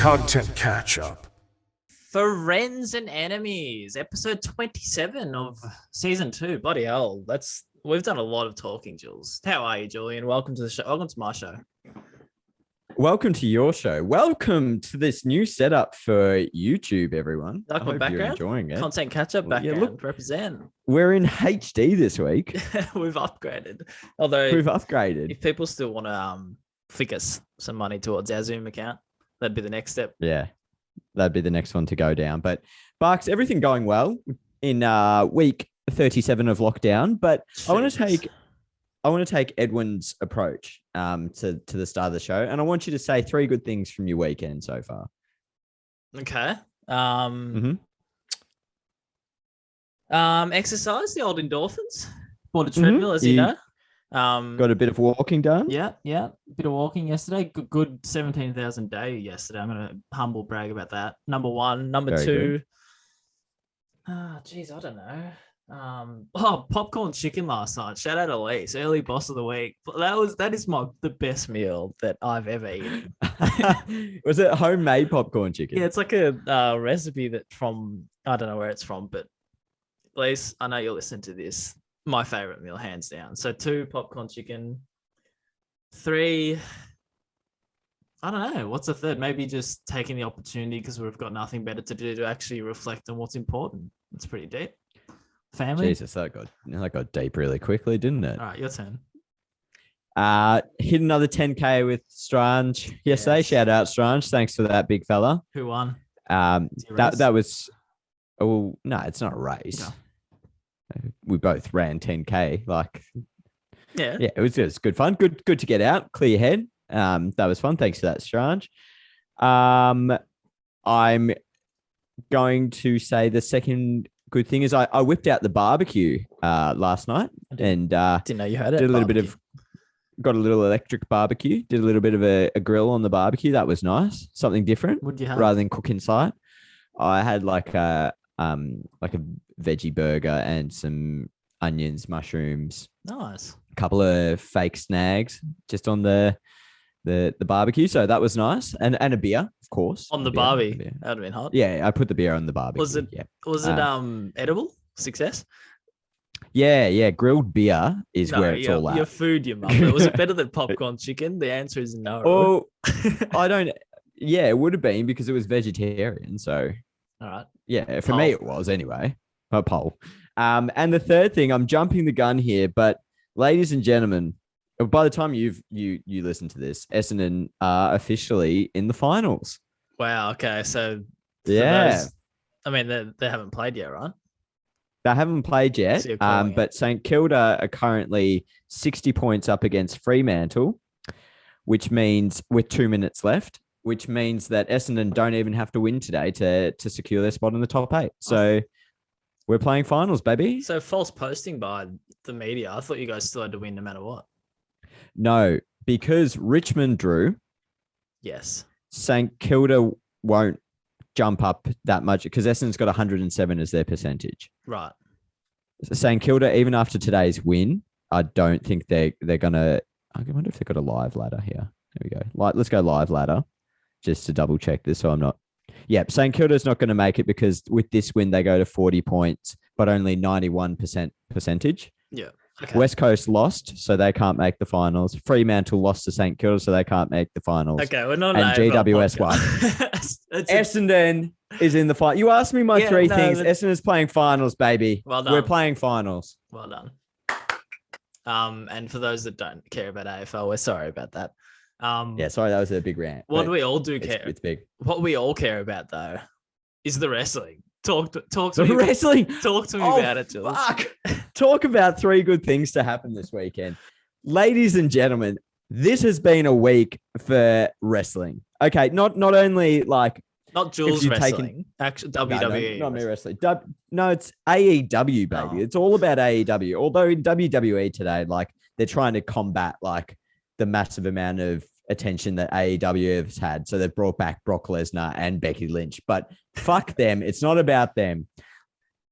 Content Catchup. Friends and Enemies, episode 27 of season 2. Bloody hell, we've done a lot of talking, Jules. How are you, Julian? Welcome to the show. Welcome to my show. Welcome to your show. Welcome to this new setup for YouTube, everyone. Like my background? You're enjoying it. Content Catchup background. Yeah, look, represent. We're in HD this week. We've upgraded. Although we've upgraded. If people still want to flick us some money towards our Zoom account, that'd be the next step. Yeah, that'd be the next one to go down. But Barks, everything going well in week 37 of lockdown. But Jesus. I want to take Edwin's approach to the start of the show, and I want you to say 3 good things from your weekend so far. Okay. Exercise, the old endorphins. Bought a treadmill, as you know. Got a bit of walking done. Yeah. Bit of walking yesterday. Good 17,000 day yesterday. I'm gonna humble brag about that. Number 1. Number Very 2. I don't know. Popcorn chicken last night. Shout out Elise, early boss of the week. That is the best meal that I've ever eaten. Was it homemade popcorn chicken? Yeah, it's like a recipe that from, I don't know where it's from, but Elise, I know you'll listen to this. My favorite meal, hands down. So 2, popcorn chicken. 3, I don't know. What's the 3rd? Maybe just taking the opportunity because we've got nothing better to do to actually reflect on what's important. It's pretty deep. Family. Jesus, that got deep really quickly, didn't it? All right, your turn. Hit another 10K with Strange yesterday. Yes. Shout out Strange. Thanks for that, big fella. Who won? That was. Oh no, it's not a race. No. We both ran 10K. Yeah, it was good fun. Good to get out, clear your head. That was fun. Thanks for that, Strange. I'm going to say the second good thing is I whipped out the barbecue last night and didn't know you had it. Got a little electric barbecue. Did a little bit of a grill on the barbecue. That was nice. Something different. What'd you have? Rather than cook inside. I had like a veggie burger and some onions, mushrooms. Nice. A couple of fake snags just on the barbecue. So that was nice. And a beer, of course. On the barbie. That would have been hot. Yeah, I put the beer on the barbecue. Was it edible? Success? Yeah. Grilled beer is where it's all at. Your food, your mum. Was it better than popcorn chicken? The answer is no. Oh, I don't. Yeah, it would have been because it was vegetarian. So, all right. Yeah, for me it was anyway. A poll. And the 3rd thing, I'm jumping the gun here, but ladies and gentlemen, by the time you listen to this, Essendon are officially in the finals. Wow. Okay. So yeah, they haven't played yet, right? They haven't played yet. But St Kilda are currently 60 points up against Fremantle, which means with 2 minutes left, which means that Essendon don't even have to win today to secure their spot in the top 8. So we're playing finals, baby. So false posting by the media. I thought you guys still had to win no matter what. No, because Richmond drew. Yes. St Kilda won't jump up that much because Essendon's got 107 as their percentage. Right. St Kilda, even after today's win, I don't think they're going to... I wonder if they've got a live ladder here. There we go. Let's go live ladder just to double check this so I'm not... Yep, St Kilda's not going to make it because with this win, they go to 40 points, but only 91% percentage. Yeah. Okay. West Coast lost, so they can't make the finals. Fremantle lost to St Kilda, so they can't make the finals. Okay, we're not. And GWS won. Essendon is in the final. You asked me my 3 things. Essendon's playing finals, baby. Well done. We're playing finals. Well done. And for those that don't care about AFL, we're sorry about that. Sorry, that was a big rant. What do we all do care? It's big. What we all care about though is the wrestling. Talk to me. Wrestling. Talk to me about it, Jules. Fuck. Talk about 3 good things to happen this weekend. Ladies and gentlemen, this has been a week for wrestling. Okay, not only like not Jules wrestling, actually WWE. No, not me wrestling. No, it's AEW, baby. Oh. It's all about AEW. Although in WWE today, like they're trying to combat like the massive amount of attention that AEW has had. So they've brought back Brock Lesnar and Becky Lynch, but fuck them. It's not about them.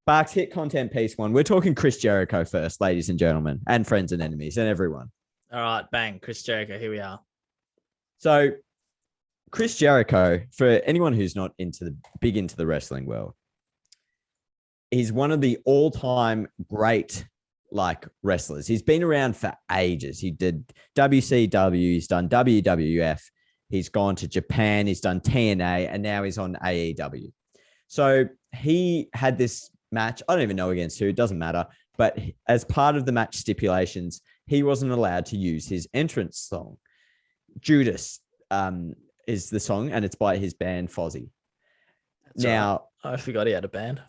Barks, hit content piece 1. We're talking Chris Jericho first, ladies and gentlemen, and friends and enemies and everyone. All right, bang. Chris Jericho, here we are. So Chris Jericho, for anyone who's not into the wrestling world, he's one of the all-time great like wrestlers. He's been around for ages. He did WCW, he's done WWF, he's gone to Japan, he's done TNA, and now he's on AEW. So he had this match. I don't even know against who, it doesn't matter. But as part of the match stipulations, he wasn't allowed to use his entrance song. Judas is the song, and it's by his band Fozzy. That's now, right. I forgot he had a band.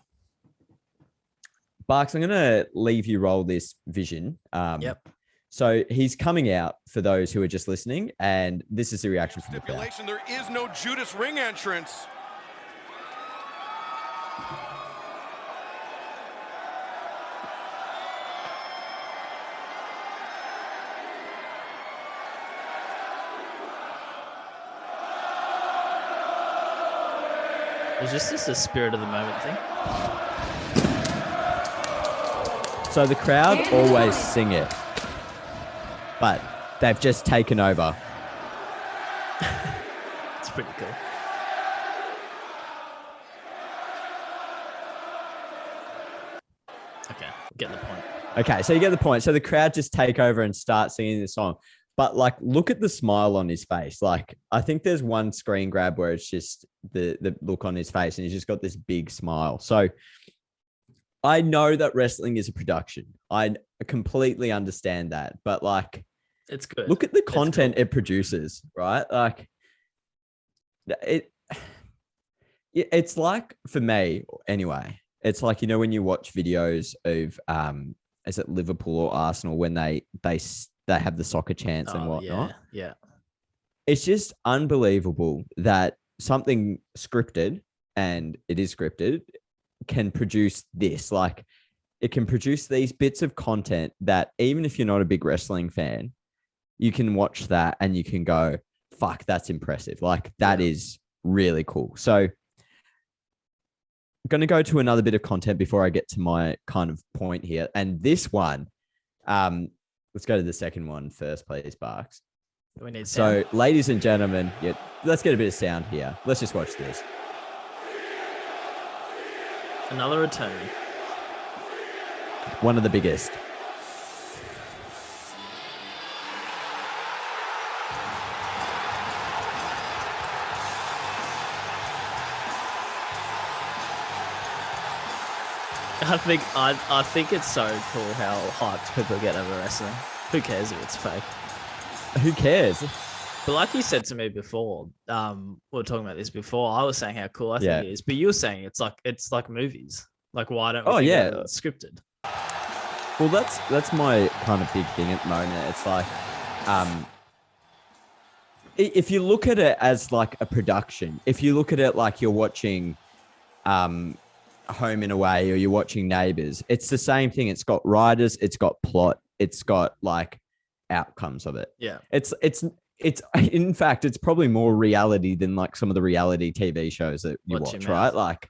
Barks, I'm going to leave you roll this vision. Yep. So he's coming out for those who are just listening, and this is the reaction from the crowd. There is no Judas ring entrance. Is this just a spirit of the moment thing? So the crowd always sing it, but they've just taken over. It's pretty cool. Okay, get the point. Okay, so you get the point. So the crowd just take over and start singing the song. But like, look at the smile on his face. Like, I think there's one screen grab where it's just the look on his face and he's just got this big smile. So I know that wrestling is a production. I completely understand that. But like, it's good. Look at the content it produces, right? Like, it's like, for me anyway, it's like, you know, when you watch videos of is it Liverpool or Arsenal when they have the soccer chants and whatnot. Yeah. It's just unbelievable that something scripted, and it is scripted, can produce this. Like, it can produce these bits of content that even if you're not a big wrestling fan, you can watch that and you can go, fuck, that's impressive. Like, that is really cool. So I'm going to go to another bit of content before I get to my kind of point here. And this one, let's go to the second one first, please, Barks. We need sound. So, ladies and gentlemen, let's get a bit of sound here. Let's just watch this. Another return. One of the biggest. I think it's so cool how hyped people get over wrestling. Who cares if it's fake? Who cares? But like you said to me before, we were talking about this before. I was saying how cool I think it is, but you were saying it's like movies. Like, why don't we think it's scripted? Well, that's my kind of big thing at the moment. It's like, if you look at it as like a production, if you look at it like you're watching Home and Away or you're watching Neighbours, it's the same thing. It's got writers, it's got plot, it's got like outcomes of it. Yeah. It's in fact, it's probably more reality than like some of the reality TV shows that you watch, right? Like,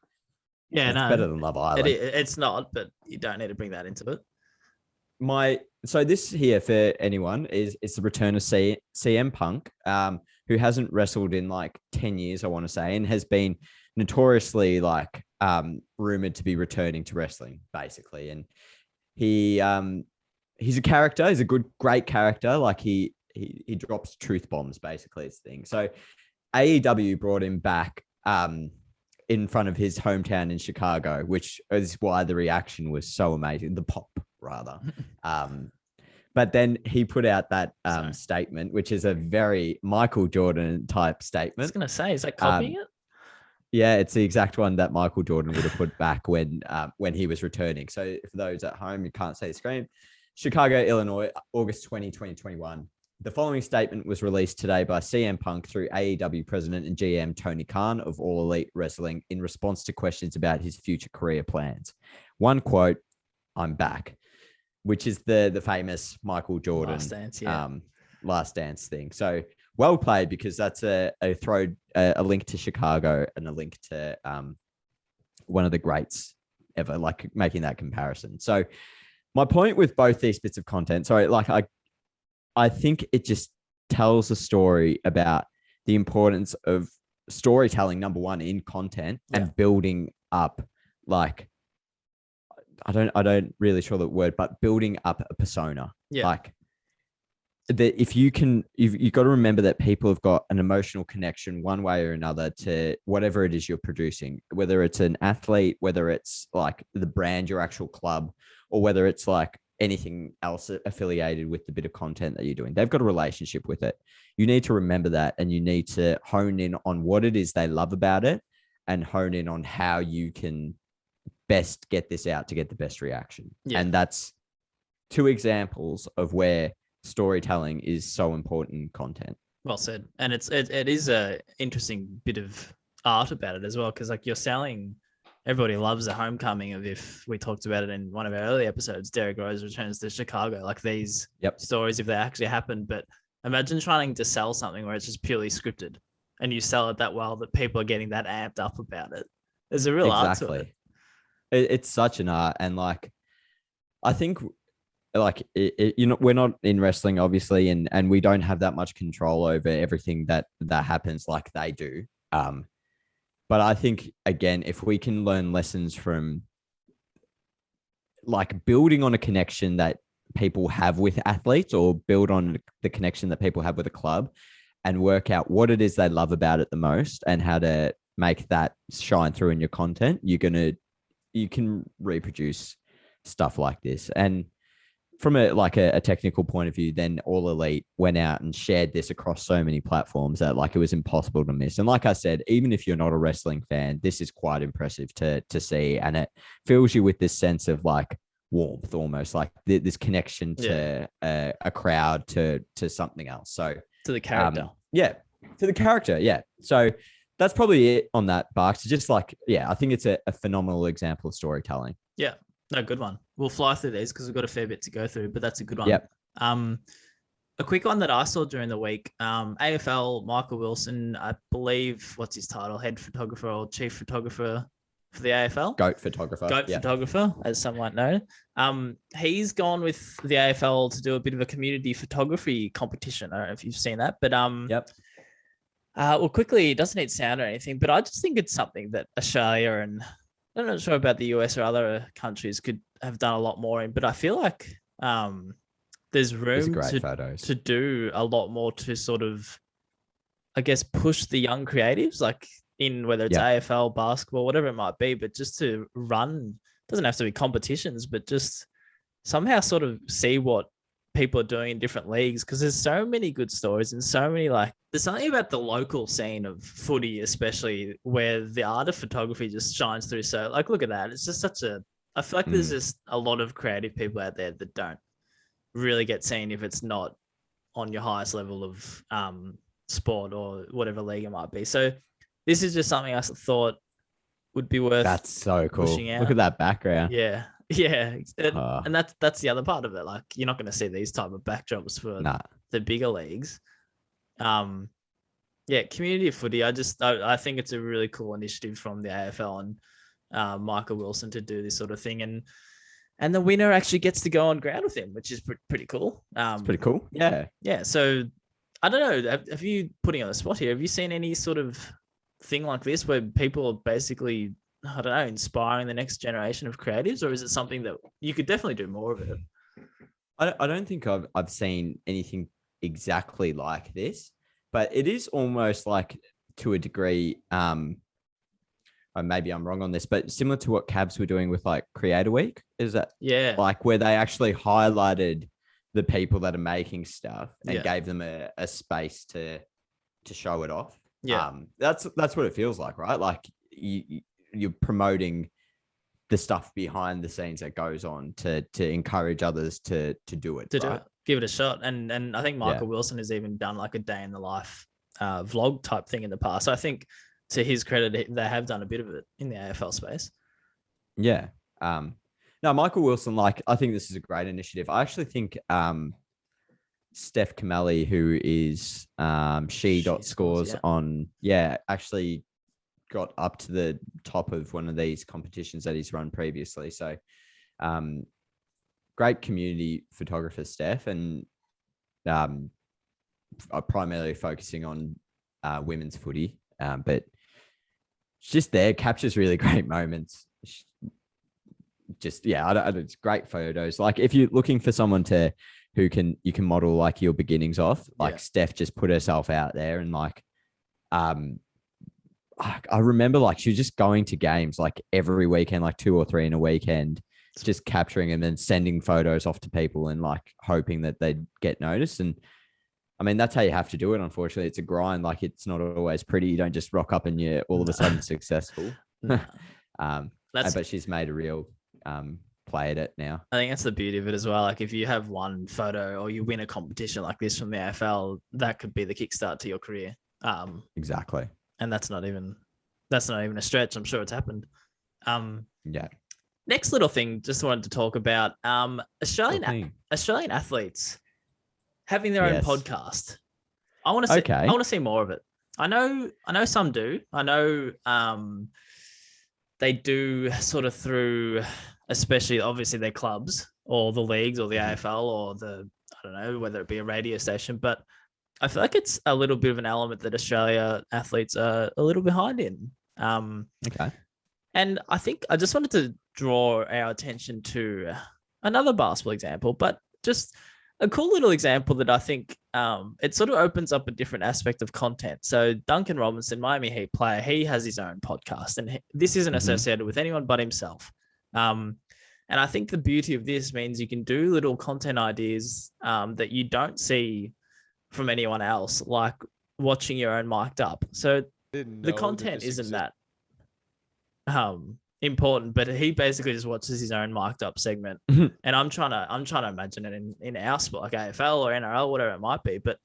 yeah, it's better than Love Island. It's not, but you don't need to bring that into it. So this here for anyone is the return of CM Punk, who hasn't wrestled in like 10 years, I want to say, and has been notoriously like rumored to be returning to wrestling, basically. And he's a character. He's a great character. Like he drops truth bombs, basically, it's the thing. So AEW brought him back in front of his hometown in Chicago, which is why the reaction was so amazing. The pop, rather. But then he put out that statement, which is a very Michael Jordan type statement. I was going to say, is that copying it? Yeah, it's the exact one that Michael Jordan would have put back when he was returning. So for those at home, you can't see the screen. Chicago, Illinois, August 20, 2021. The following statement was released today by CM Punk through AEW president and GM Tony Khan of All Elite Wrestling in response to questions about his future career plans. One quote, "I'm back," which is the famous Michael Jordan Last Dance thing. So well played, because that's a link to Chicago and a link to one of the greats ever, like making that comparison. So my point with both these bits of content, I think it just tells a story about the importance of storytelling, number one, in content and building up, like, I don't really sure the word, but building up a persona. Yeah. Like, that if you can, you've got to remember that people have got an emotional connection one way or another to whatever it is you're producing, whether it's an athlete, whether it's like the brand, your actual club, or whether it's like anything else affiliated with the bit of content that you're doing. They've got a relationship with it. You need to remember that, and you need to hone in on what it is they love about it and hone in on how you can best get this out to get the best reaction. Yeah. And that's two examples of where storytelling is so important in content. Well said. And it is a interesting bit of art about it as well, because like you're selling, everybody loves the homecoming of, if we talked about it in one of our early episodes, Derrick Rose returns to Chicago, like these stories, if they actually happen. But imagine trying to sell something where it's just purely scripted and you sell it that well that people are getting that amped up about it. There's a real art to it. It's such an art. And like, I think like, you know, we're not in wrestling, obviously, and we don't have that much control over everything that happens like they do. But I think, again, if we can learn lessons from like building on a connection that people have with athletes, or build on the connection that people have with a club, and work out what it is they love about it the most and how to make that shine through in your content, you can reproduce stuff like this. And from a technical point of view, then All Elite went out and shared this across so many platforms that like it was impossible to miss. And like I said, even if you're not a wrestling fan, this is quite impressive to see. And it fills you with this sense of like warmth, almost like this connection to a crowd, to something else. So to the character. To the character. Yeah. So that's probably it on that, Barks. Just like, I think it's a phenomenal example of storytelling. Yeah. No, good one. We'll fly through these because we've got a fair bit to go through, but that's a good one. Yep. A quick one that I saw during the week, AFL, Michael Wilson, I believe, what's his title? Head photographer or chief photographer for the AFL? Goat photographer. Photographer, as some might know. He's gone with the AFL to do a bit of a community photography competition. I don't know if you've seen that, but well, quickly, it doesn't need sound or anything, but I just think it's something that Australia, and I'm not sure about the US or other countries, could have done a lot more in, but I feel like there's room to do a lot more to sort of, I guess, push the young creatives, like in whether it's AFL, basketball, whatever it might be, but just to run, doesn't have to be competitions, but just somehow sort of see what people are doing in different leagues, because there's so many good stories and so many, like, there's something about the local scene of footy, especially, where the art of photography just shines through. So like, look at that. It's just I feel like there's just a lot of creative people out there that don't really get seen if it's not on your highest level of sport or whatever league it might be. So this is just something I thought would be worth. That's so cool. Pushing out. Look at that background. Yeah. And that's the other part of it. Like, you're not going to see these type of backdrops for the bigger leagues. Community of footy. I think it's a really cool initiative from the AFL and Michael Wilson to do this sort of thing, and the winner actually gets to go on ground with him, which is pretty cool. It's pretty cool. Yeah. So I don't know. Have you, putting on the spot here, have you seen any sort of thing like this where people are basically, I don't know, inspiring the next generation of creatives, or is it something that you could definitely do more of it? I don't think I've seen anything exactly like this, but it is almost like, to a degree, maybe I'm wrong on this, but similar to what Cavs were doing with like Creator Week. Is that like where they actually highlighted the people that are making stuff and gave them a space to show it off? That's what it feels like, right? Like you're promoting the stuff behind the scenes that goes on to encourage others to do it. Give it a shot. And I think Michael Wilson has even done like a day in the life vlog type thing in the past. So I think, to his credit, they have done a bit of it in the AFL space. Yeah. No, Michael Wilson, like, I think this is a great initiative. I actually think Steph Kamali, who is she.scores on, actually got up to the top of one of these competitions that he's run previously. So great community photographer, Steph, and primarily focusing on women's footy, but it's just there, captures really great moments. Just it's great photos. Like if you're looking for someone you can model like your beginnings off, like Steph just put herself out there, and like I remember like she was just going to games like every weekend, like 2 or 3 in a weekend, just capturing them and sending photos off to people and like hoping that they'd get noticed. And I mean, that's how you have to do it. Unfortunately, it's a grind. Like it's not always pretty. You don't just rock up and you're all of a sudden successful. But she's made a real play at it now. I think that's the beauty of it as well. Like if you have one photo or you win a competition like this from the AFL, that could be the kickstart to your career. Exactly. And that's not even a stretch. I'm sure it's happened. Yeah. Next little thing, just wanted to talk about Australian athletes having their own podcast. I want to see. I want to see more of it. I know some do. I know they do sort of through, especially obviously their clubs or the leagues or the AFL or I don't know, whether it be a radio station, but I feel like it's a little bit of an element that Australia athletes are a little behind in. Okay. And I think I just wanted to draw our attention to another basketball example, but just a cool little example that I think it sort of opens up a different aspect of content. So Duncan Robinson, Miami Heat player, he has his own podcast, and this isn't associated with anyone but himself. And I think the beauty of this means you can do little content ideas that you don't see from anyone else, like watching your own mic'd up. So the content isn't that important, but he basically just watches his own mic'd up segment. And I'm trying to imagine it in our sport, like AFL or NRL, whatever it might be. But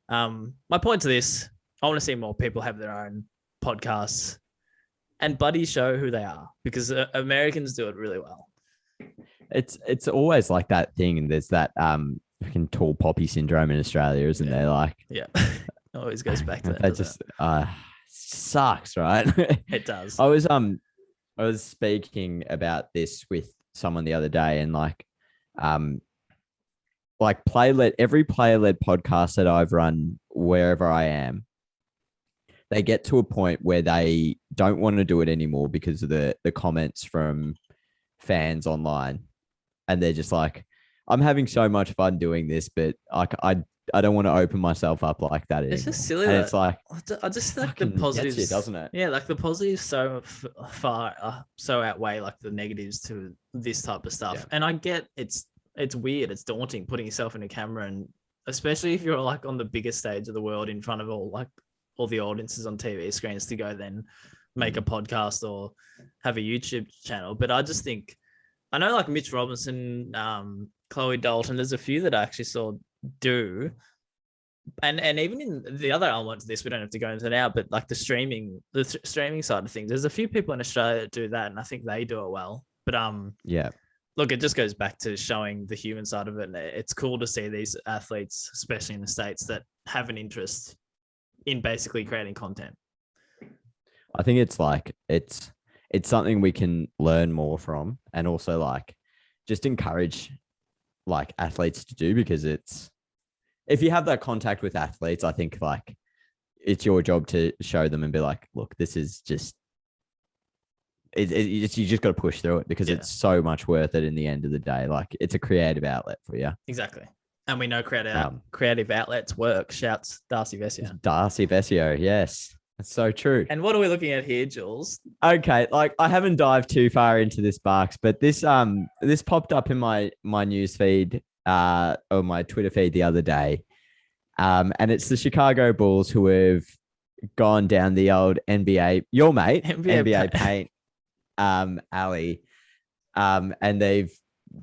my point to this, I want to see more people have their own podcasts and buddies show who they are, because Americans do it really well. It's always like that thing, and there's that fucking tall poppy syndrome in Australia, isn't there? Like, always goes back to that. That just sucks, right? It does. I was speaking about this with someone the other day, and like every player-led podcast that I've run wherever I am, they get to a point where they don't want to do it anymore because of the comments from fans online. And they're just like, I'm having so much fun doing this, but I don't want to open myself up like that anymore. It's just silly. And it's like, I just like the positives, you, doesn't it? Yeah, like the positives so far so outweigh like the negatives to this type of stuff. Yeah. And I get it's weird, it's daunting putting yourself in a camera, and especially if you're like on the biggest stage of the world in front of all the audiences on TV screens, to go then make a podcast or have a YouTube channel. But I just think, I know like Mitch Robinson, Chloe Dalton, there's a few that I actually saw do. And even in the other element to this, we don't have to go into now, but like the streaming side of things, there's a few people in Australia that do that, and I think they do it well. But look, it just goes back to showing the human side of it. And it's cool to see these athletes, especially in the States, that have an interest in basically creating content. I think it's like it's something we can learn more from, and also like just encourage like athletes to do, because if you have that contact with athletes, I think like it's your job to show them and be like, look, this is just you just got to push through it, because it's so much worth it in the end of the day. Like it's a creative outlet for you. Exactly. And we know creative outlets work. Shouts Darcy Vesio. Darcy Vesio, yes. That's so true. And what are we looking at here, Jules? Okay, like I haven't dived too far into this, Barks, but this popped up in my news feed or my Twitter feed the other day. And it's the Chicago Bulls who have gone down the old NBA, your mate, NBA paint alley. And they've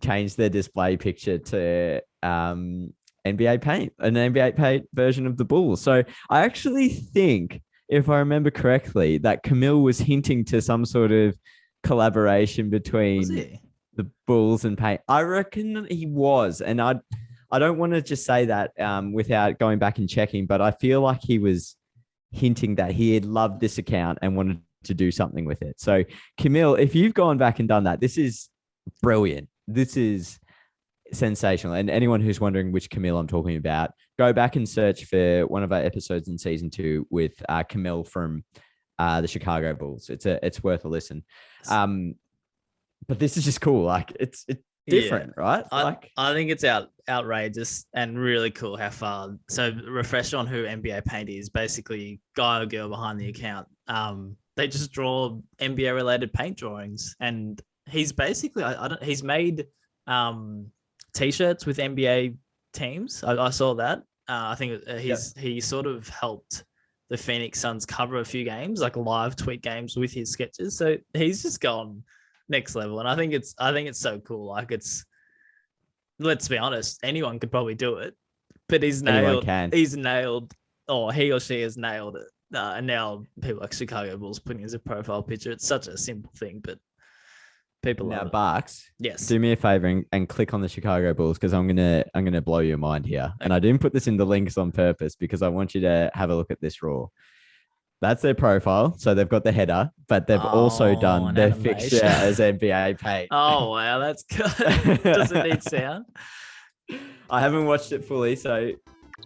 changed their display picture to NBA paint, an NBA paint version of the Bulls. So I actually think, if I remember correctly, that Camille was hinting to some sort of collaboration between the Bulls and paint. I reckon he was. And I don't want to just say that without going back and checking, but I feel like he was hinting that he had loved this account and wanted to do something with it. So Camille, if you've gone back and done that, this is brilliant. sensational. And anyone who's wondering which Camille I'm talking about, go back and search for one of our episodes in season 2 with Camille from the Chicago Bulls. It's worth a listen. But this is just cool. Like it's different, right? I think it's outrageous and really cool how far. So refresh on who NBA Paint is. Basically, guy or girl behind the account. They just draw NBA related paint drawings, and he's basically he's made t-shirts with NBA teams. I saw that. I think he sort of helped the Phoenix Suns cover a few games, like live tweet games with his sketches. So he's just gone next level, and I think it's so cool. Like let's be honest, anyone could probably do it, but he or she has nailed it. And now people like Chicago Bulls putting as a profile picture. It's such a simple thing, but people now, love it. Barks, Yes, do me a favor and click on the Chicago Bulls, because I'm gonna blow your mind here. And I didn't put this in the links on purpose because I want you to have a look at this raw. That's their profile. So they've got the header, but they've also done their fixture as NBA Paint. Oh, wow. That's good. Does it need sound? I haven't watched it fully, so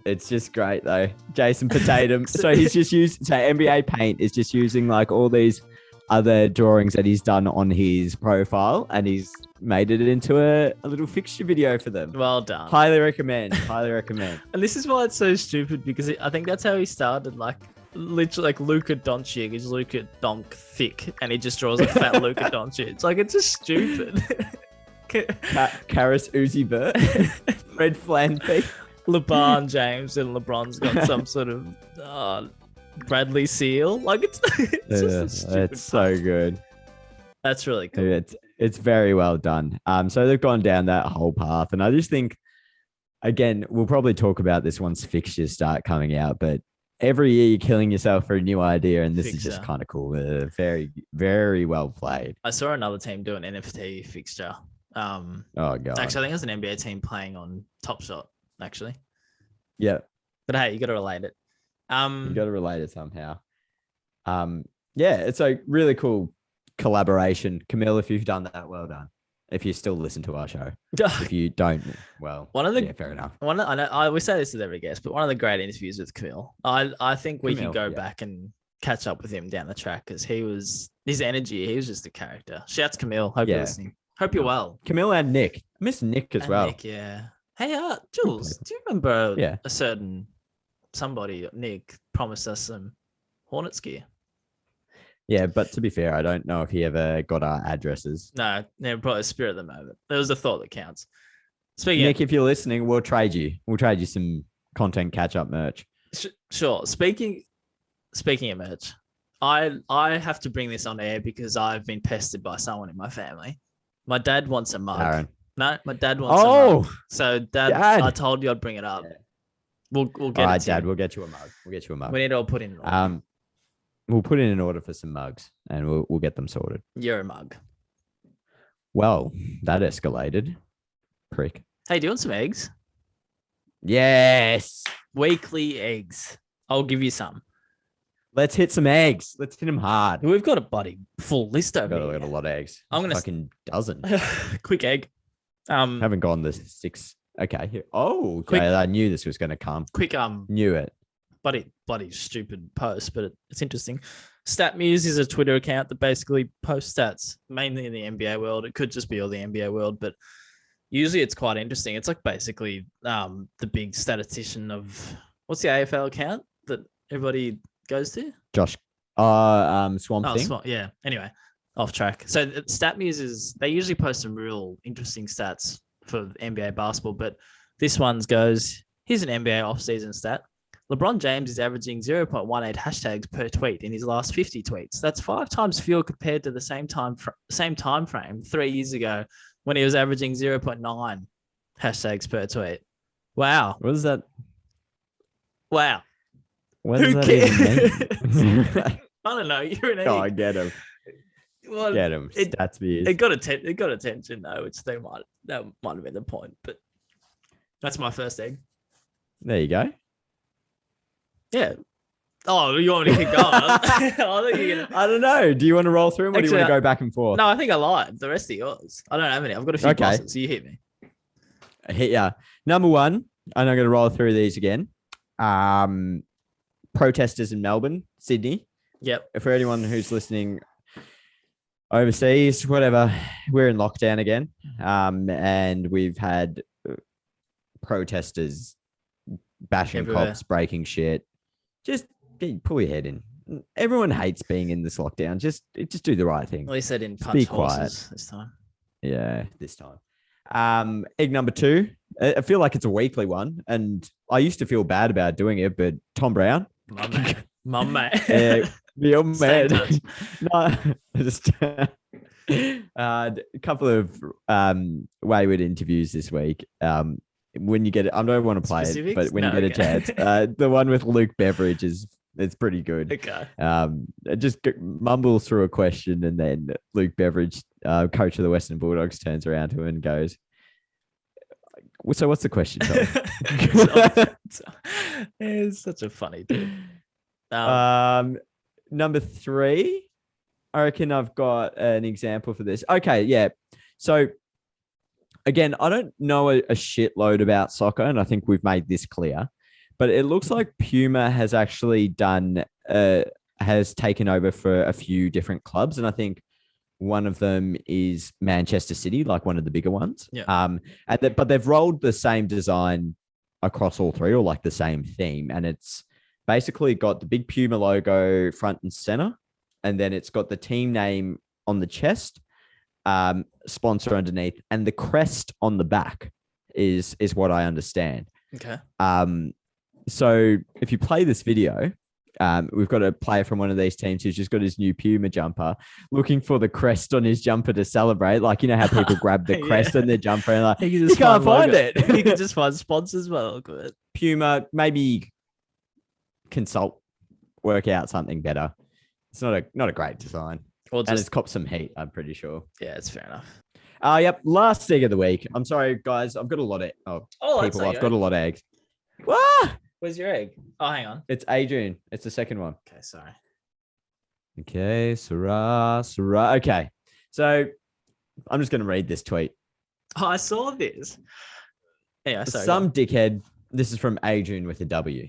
it's just great though. Jason Potatum. So he's just used, so NBA Paint is just using like all these other drawings that he's done on his profile, and he's made it into a little fixture video for them. Well done. Highly recommend. Highly recommend. And this is why it's so stupid, because I think that's how he started. Like, literally, like Luka Doncic is Luka Donk thick, and he just draws a fat Luka Doncic. It's like, it's just stupid. Karis Uzi Vert, Fred Flanby, LeBron James, and LeBron's got some sort of Bradley Seal. Like, it's just a stupid. It's so good. That's really cool. It's very well done. So they've gone down that whole path, and I just think, again, we'll probably talk about this once fixtures start coming out, but every year you're killing yourself for a new idea, and this is just kind of cool. Very, very well played. I saw another team do an NFT fixture. Oh god! Actually, I think it was an NBA team playing on Top Shot. Actually, yeah. But hey, you got to relate it. You got to relate it somehow. Yeah, it's a really cool collaboration, Camille. If you've done that, well done. If you still listen to our show, if you don't, well, fair enough. We say this with every guest, but one of the great interviews with Camille. I think we can go back and catch up with him down the track, because his energy. He was just a character. Shouts Camille. Hope you're listening. Hope you're well. Camille and Nick. I miss Nick as well. Nick, yeah. Hey, Jules, do you remember a certain somebody, Nick, promised us some Hornets gear? Yeah, but to be fair, I don't know if he ever got our addresses. No, probably spirit at the moment. There was a thought that counts. Speaking Nick, if you're listening, we'll trade you. We'll trade you some content catch-up merch. Sure. Speaking of merch, I have to bring this on air because I've been pestered by someone in my family. My dad wants a mug. Aaron. No, my dad wants a mug. So, Dad, I told you I'd bring it up. Yeah. We'll get it. All right, Dad, we'll get you a mug. We need to all put in an order. We'll put in an order for some mugs, and we'll get them sorted. You're a mug. Well, that escalated. Prick. Hey, do you want some eggs? Yes. Weekly eggs. I'll give you some. Let's hit some eggs. Let's hit them hard. We've got a bloody full list over here. Got a lot of eggs. I'm gonna fucking dozen. Quick egg. Haven't gone the 6. Okay. Here. Oh, okay. Quick, I knew this was going to come. Quick. Knew it. Bloody stupid post, but it's interesting. StatMuse is a Twitter account that basically posts stats mainly in the NBA world. It could just be all the NBA world, but usually it's quite interesting. It's like basically the big statistician of what's the AFL account that everybody goes to? Josh. Swamp Thing. Yeah. Anyway, off track. So StatMuse they usually post some real interesting stats for NBA basketball, but this one's goes, here's an NBA offseason stat. LeBron James is averaging 0.18 hashtags per tweet in his last 50 tweets. That's 5 times fewer compared to the same time frame 3 years ago when he was averaging 0.9 hashtags per tweet. Wow. What is that? Wow. What does that even mean? I don't know. You're an idiot. Oh, I get him. Well, get him. Stats views. It got attention though, which that might have been the point. But that's my first egg. There you go. Yeah. Oh, you want me to keep going? I don't know. Do you want to roll through them, or do you want to go back and forth? No, I think I lied. The rest are yours. I don't have any. I've got a few bosses, so you hit me. Yeah. Number one, and I'm going to roll through these again. Protesters in Melbourne, Sydney. Yep. For anyone who's listening overseas, whatever, we're in lockdown again. And we've had protesters bashing Everywhere. cops, breaking shit. Just pull your head in. Everyone hates being in this lockdown. Just do the right thing. At least they didn't Just punch be quiet. horses this time. Yeah, this time. Egg number 2. I feel like it's a weekly one, and I used to feel bad about doing it, but Tom Brown, My man. My man. the Stay man. in touch. No, just a couple of wayward interviews this week. When you get it, I don't want to play Specifics? it, but when No, you get a okay. chance, the one with Luke Beveridge it's pretty good. Okay. It just mumbles through a question, and then Luke Beveridge, coach of the Western Bulldogs, turns around to him and goes, "So what's the question, Tom?" It's such a funny dude. Number 3, I reckon I've got an example for this. Okay, yeah. So again, I don't know a shitload about soccer, and I think we've made this clear, but it looks like Puma has actually has taken over for a few different clubs, and I think one of them is Manchester City, like one of the bigger ones. Yeah. But they've rolled the same design across all 3, or like the same theme, and it's basically got the big Puma logo front and center, and then it's got the team name on the chest, sponsor underneath, and the crest on the back is what I understand. Okay. So if you play this video, we've got a player from one of these teams who's just got his new Puma jumper, looking for the crest on his jumper to celebrate. Like, you know how people grab the crest on their jumper and like, you can't find it. You can just find sponsors. Well, good. Puma, maybe work out something better. It's not a great design. Or And it's just, copped some heat, I'm pretty sure. yeah, it's fair enough. Yep. Last egg of the week. I'm sorry, guys. I've got a lot of that's people. not I've your got a egg. lot of eggs. Ah! Where's your egg? Oh, hang on. It's Adrian. It's the second one. Okay, sorry. Okay. Sarah. Okay. So I'm just going to read this tweet. Oh, I saw this. Yeah, sorry. Some dickhead, this is from Adrian with a W.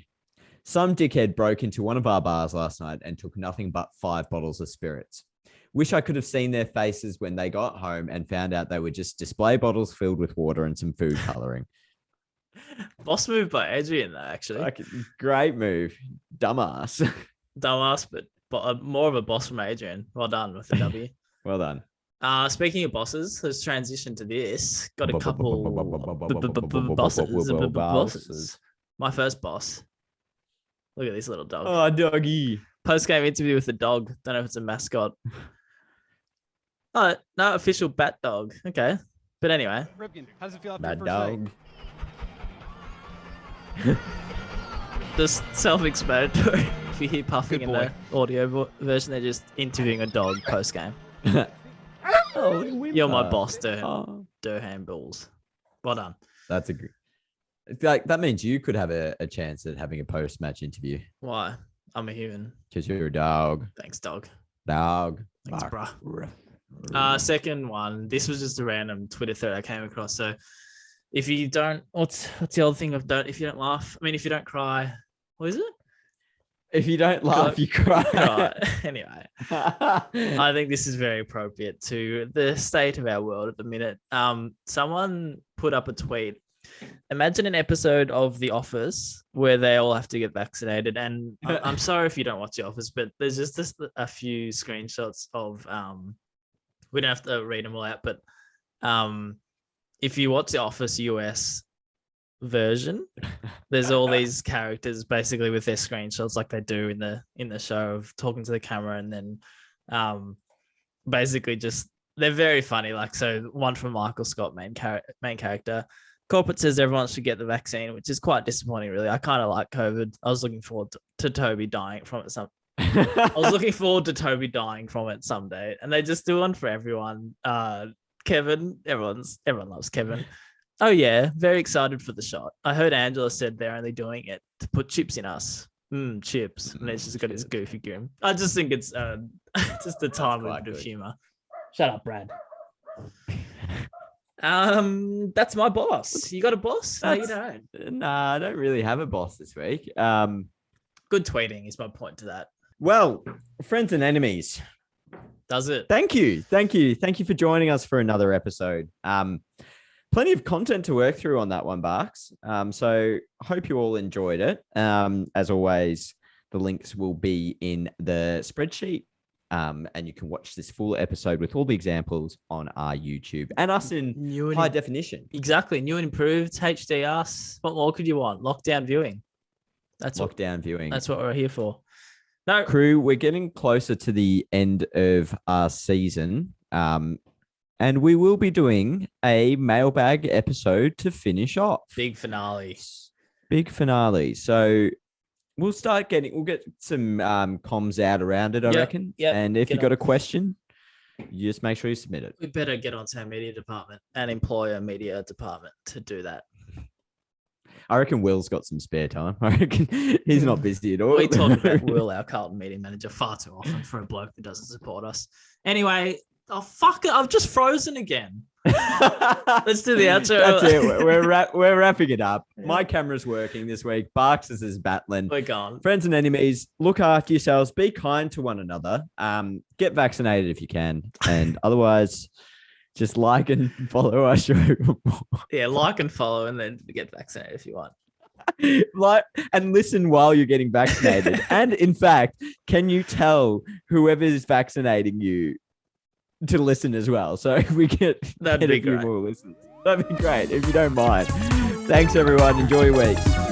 Some dickhead broke into one of our bars last night and took nothing but 5 bottles of spirits. Wish I could have seen their faces when they got home and found out they were just display bottles filled with water and some food coloring. Boss move by Adrian, though, actually. Like, great move. Dumbass. Dumbass, but more of a boss from Adrian. Well done with the W. Well done. Speaking of bosses, let's transition to this. Got a couple bosses. My first boss. Look at this little dog. Oh, doggy. Post-game interview with the dog. Don't know if it's a mascot. Oh, no, official bat dog. Okay. But anyway. Ripken, how does it feel after Bad your first dog. Just self-explanatory. If you hear puffing Good in the audio version, they're just interviewing a dog post-game. Oh, You're my boss, Oh. Durham Bulls. Well done. That's a good. Like, that means you could have a chance at having a post-match interview Why? I'm a human. because you're a dog. Thanks, dog. Dog. Thanks, Bark. bruh. Second one. This was just a random Twitter thread I came across. So if you don't, what's the other thing of don't? If you don't laugh, I mean, if you don't cry, what is it? If you don't laugh, you cry. Cry. Anyway, I think this is very appropriate to the state of our world at the minute. Someone put up a tweet. Imagine an episode of The Office where they all have to get vaccinated. And I'm sorry if you don't watch The Office, but there's just a few screenshots of, we don't have to read them all out, but if you watch The Office US version, there's all these characters basically with their screenshots like they do in the show of talking to the camera, and then basically just they're very funny. Like, so one from Michael Scott, main character. Corporate says everyone should get the vaccine, which is quite disappointing, really. I kind of like COVID. I was looking forward to Toby dying from it. I was looking forward to Toby dying from it someday, and they just do one for everyone. Kevin, everyone loves Kevin. Oh yeah, very excited for the shot. I heard Angela said they're only doing it to put chips in us. Chips, and it's just got his goofy grin. I just think it's just a time of humor. Shut up, Brad. That's my boss. You got a boss? No, you That's- don't. Nah, I don't really have a boss this week. Good tweeting is my point to that. Well, friends and enemies, Does it? thank you for joining us for another episode. Plenty of content to work through on that one, Barks. So hope you all enjoyed it. As always, the links will be in the spreadsheet. And you can watch this full episode with all the examples on our YouTube and us in New and high definition. Exactly. New and improved HDR. What more could you want? Lockdown viewing. That's Lockdown viewing. That's what we're here for. No, Crew, we're getting closer to the end of our season. And we will be doing a mailbag episode to finish off. big finale. Big finale. So we'll get some comms out around it, I Yep, reckon. yep, And if get you got on. a question, you just make sure you submit it. We better get onto our media department and employ a media department to do that. I reckon Will's got some spare time. I reckon he's not busy at all. We talk about Will, our Carlton media manager, far too often for a bloke that doesn't support us. Anyway, oh fuck it, I've just frozen again. Let's do the outro. That's it. We're wrapping it up. My camera's working this week. Barks is battling. We're gone. Friends and enemies, look after yourselves. Be kind to one another. Get vaccinated if you can, and otherwise, just like and follow our show. Yeah, like and follow, and then get vaccinated if you want. Like and listen while you're getting vaccinated. And in fact, can you tell whoever is vaccinating you to listen as well? So if we get That'd a be few great. more listens, that'd be great if you don't mind. Thanks everyone. Enjoy your week.